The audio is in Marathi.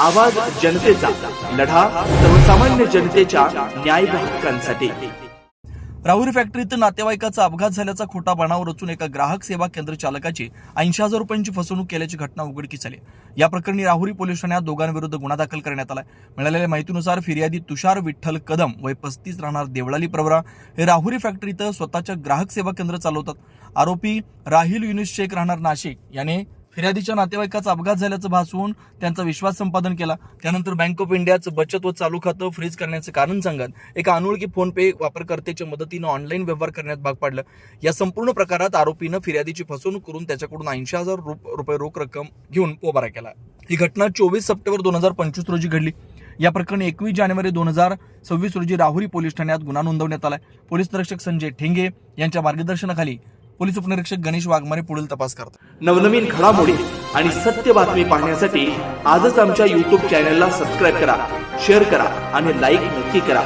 आवाज जनतेचा, लढा सर्वसामान्य जनतेच्या न्याय व हक्कांसाठी। राहुरी फॅक्टरीत नातेवाईकाचा अपघात झाल्याचा खोटा बनाव रचून एका ग्राहक सेवा केंद्र चालकाची 80,000 रुपयांची फसवणूक केल्याची घटना उघडकीस आली। या प्रकरणी राहुरी पोलीस ठाण्यात दोघांविरुद्ध गुन्हा दाखल करण्यात आला। मिळालेल्या माहितीनुसार फिर्यादी तुषार विठ्ठल कदम वय 35 राहणार देवळाली प्रवरा हे राहुरी फॅक्टरीत स्वतःच्या ग्राहक सेवा केंद्र चालवतात। आरोपी राहिल युनुस शेख राहणार नाशिक याने फिर्यादीच्या नातेवाईकाचा अपघात झाल्याचं भासवून त्यांचा विश्वास संपादन केला। त्यानंतर बँक ऑफ इंडियाचं बचत व चालू खातं फ्रीज करण्याचं कारण सांगत एका अनोळखी फोन पे वापरकर्त्याच्या मदतीनं ऑनलाईन व्यवहार करण्यात भाग पाडलं। या संपूर्ण प्रकारात आरोपीनं फिर्यादीची फसवणूक करून त्याच्याकडून 80,000 रुपये रोख रक्कम घेऊन पोबारा केला। ही घटना 24 सप्टेंबर 2025 रोजी घडली। या प्रकरणी 21 जानेवारी 2026 रोजी राहुरी पोलीस ठाण्यात गुन्हा नोंदवण्यात आला। पोलीस निरीक्षक संजय ठेंगे यांच्या मार्गदर्शनाखाली पोलीस उपनिरीक्षक गणेश वाघमारे पुढील तपास करतात। नवनवीन घडामोडी आणि सत्य बातमी पाहण्यासाठी आजच आमच्या YouTube चॅनलला सबस्क्राईब करा, शेअर करा आणि लाईक नक्की करा।